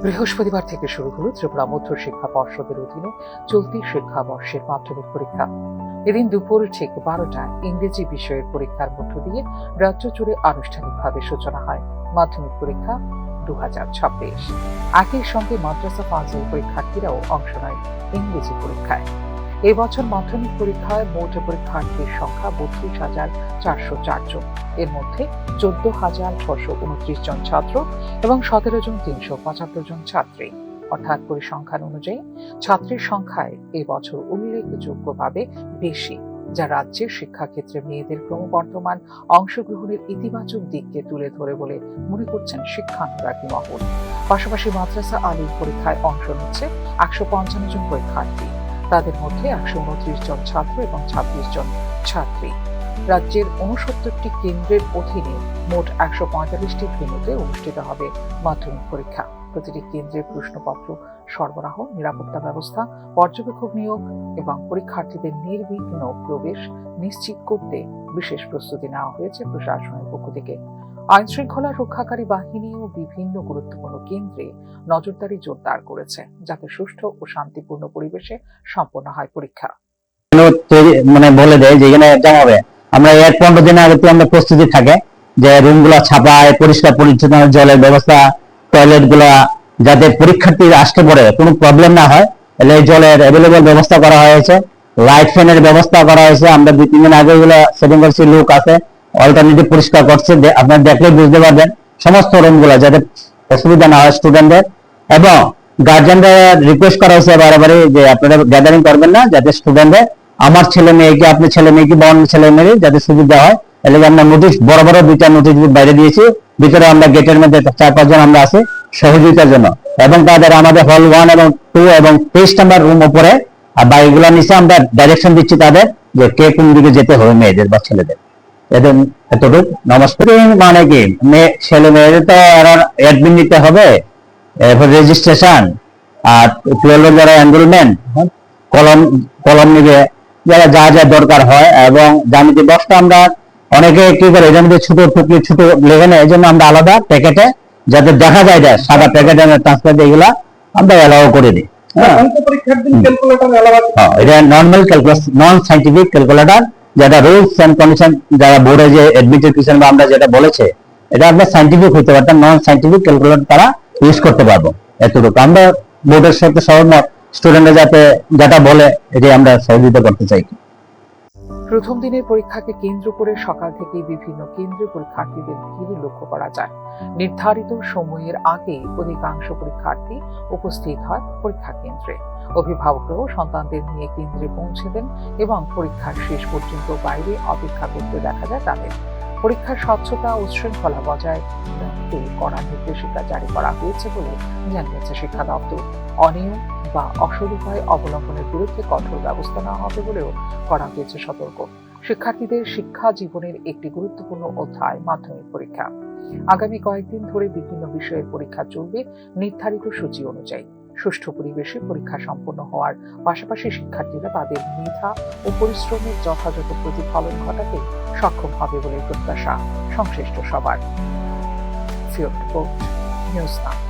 বৃহস্পতিবার থেকে শুরু হলো ত্রিপুরা মধ্য শিক্ষা পর্ষদের অধীনে চলতি শিক্ষাবর্ষের মাধ্যমিক পরীক্ষা। এদিন দুপুর ঠিক 12টায় ইংরেজি বিষয়ের পরীক্ষার মধ্য দিয়ে রাজ্য জুড়ে আনুষ্ঠানিকভাবে সূচনা হয় মাধ্যমিক পরীক্ষা 2026। একই সঙ্গে মাদ্রাসা ফাজিল পরীক্ষার্থীরাও অংশ নেয় ইংরেজি পরীক্ষায়। এবছর মাধ্যমিক পরীক্ষায় মোট পরীক্ষার্থীর সংখ্যা 32,404 জন। এর মধ্যে 14,629 জন ছাত্র এবং 17,375 জন ছাত্রী, অর্থাৎ পরিসংখ্যান অনুযায়ী ছাত্রীর সংখ্যায় এবছর উল্লেখযোগ্যভাবে বেশি, যা রাজ্যের শিক্ষাক্ষেত্রে মেয়েদের ক্রমবর্ধমান অংশগ্রহণের ইতিবাচক দিককে তুলে ধরে বলে মনে করছেন শিক্ষানুরাগী মহল। পাশাপাশি মাদ্রাসা আলিম পরীক্ষায় অংশ নিচ্ছে 155 জন পরীক্ষার্থী, তাদের মধ্যে 129 জন ছাত্র এবং 26 জন ছাত্রী। রাজ্যের 69টি কেন্দ্রের অধীনে মোট 145টি ভেন্যুতে অনুষ্ঠিত হবে মাধ্যমিক পরীক্ষা। প্রতিটি কেন্দ্রের প্রশ্নপত্র সরবরাহ, নিরাপত্তা ব্যবস্থা, পর্যবেক্ষক নিয়োগ এবং পরীক্ষার্থীদের নির্বিঘ্ন প্রবেশ নিশ্চিত করতে বিশেষ প্রস্তুতি নেওয়া হয়েছে প্রশাসনের পক্ষ থেকে। আইন শৃঙ্খলা রক্ষাকারী বাহিনীও বিভিন্ন গুরুত্বপূর্ণ কেন্দ্রে নজরদারি জোরদার করেছে, যাতে সুষ্ঠু ও শান্তিপূর্ণ পরিবেশে সম্পন্ন হয় পরীক্ষা। মানে বলে দেয় যেখানে এক্সাম হবে, আমরা 15 দিন আগে আমরা প্রস্তুতি থাকে যে রুমগুলো ছাপায়, পরিষ্কার পরিচ্ছন্ন, জলের ব্যবস্থা, টয়লেট গুলা, যাতে পরীক্ষার্থীর আসতে পরে কোনো প্রবলেম না হয়, তাহলে জলের অ্যাভেলেবল ব্যবস্থা করা হয়েছে, লাইট ফ্যানের ব্যবস্থা করা হয়েছে। আমরা 2-3 দিন আগে এগুলো সেটিং করছি, লোক আছে অল্টারনেটিভ পরিষ্কার করছে, আপনারা দেখলে বুঝতে পারবেন সমস্ত রুমগুলো যাতে অসুবিধা না হয় স্টুডেন্টদের। এবং গার্জিয়ানরা রিকোয়েস্ট করা হয়েছে বারবার যে আপনারা গ্যাদারিং করবেন না, যাতে স্টুডেন্টদের আমার ছেলে মেয়েকে, আপনার ছেলে মেয়েকে, বড় ছেলে মেয়ে যাতে সুবিধা হয়। এর লাগে আমরা নোটিশ, বড় বড় 2টা নোটিশ বাইরে দিয়েছি। ভিতরে আমরা গেটের মধ্যে 4-5 জন আমরা আছি সহযোগিতার জন্য, এবং তাদের আমাদের হল 1 এবং 2 এবং 23 নাম্বার রুম উপরে, আর বাড়িগুলো নিচে আমরা ডাইরেকশন দিচ্ছি তাদের যে কে কোন দিকে যেতে হবে মেয়েদের বা ছেলেদের। এদের এতটুকু নমস্কার। মানে কি ছেলে মেয়েদের তো অ্যাডমিন নিতে হবে, এরপর রেজিস্ট্রেশন, আর 12 যারা এনরোলমেন্ট, কলম নিবে, যারা যা যা দরকার হয়। এবং জ্যামিতি বক্সটা আমরা অনেকে কি করে এর মধ্যে ছোট টুকলি ছোট লেখে নেয়, এই জন্য আমরা আলাদা প্যাকেটে যাতে দেখা যায় যায় সাদা প্যাকেটে ট্রান্সফার দিয়ে এগুলা আমরা অ্যালাউ করে দিই। এটা নর্মাল ক্যালকুলাস, নন সাইন্টিফিক ক্যালকুলেটর, যেটা রুলস এন্ড কন্ডিশন যারা বোর্ডে যে এডমিটেশন বা আমরা যেটা বলেছে, এটা আমরা সাইন্টিফিক হইতে পারতাম, নন সাইন্টিফিক ক্যালকুলেটর তারা ইউজ করতে পারবো। এতটুকু আমরা বোর্ডের সাথে সহমত, স্টুডেন্টরা যাতে যেটা বলে এটাই আমরা সহযোগিতা করতে চাই। প্রথম দিনের পরীক্ষাকে কেন্দ্র করে সকাল থেকেই বিভিন্ন কেন্দ্রে পরীক্ষার্থীদের ভিড় লক্ষ্য করা যায়। নির্ধারিত সময়ের আগে অধিকাংশ পরীক্ষার্থী উপস্থিত হয় পরীক্ষা কেন্দ্রে। অভিভাবকরাও সন্তানদের নিয়ে কেন্দ্রে পৌঁছে দেন এবং পরীক্ষার শেষ পর্যন্ত বাইরে অপেক্ষা করতে দেখা যায় তাদের। পরীক্ষার স্বচ্ছতা ও শৃঙ্খলা বজায় রাখতে কড়া নির্দেশিকা জারি করা হয়েছে বলে জানিয়েছে শিক্ষা দপ্তর। অনিয়ম বা অসৎ উপায় অবলম্বনের বিরুদ্ধে কঠোর ব্যবস্থা নেওয়া হবে বলেও করা হয়েছে সতর্ক। শিক্ষার্থীদের শিক্ষা জীবনের একটি গুরুত্বপূর্ণ অধ্যায় মাধ্যমিক পরীক্ষা। আগামী কয়েকদিন ধরে বিভিন্ন বিষয়ের পরীক্ষা চলবে নির্ধারিত সূচি অনুযায়ী। সুষ্ঠু পরিবেশে পরীক্ষা সম্পন্ন হওয়ার পাশাপাশি শিক্ষার্থীরা তাদের মেধা ও পরিশ্রমের যথাযথ প্রতিফলন ঘটাতে সক্ষম হবে বলে প্রত্যাশা সংশ্লিষ্ট সবার। Field report, news now.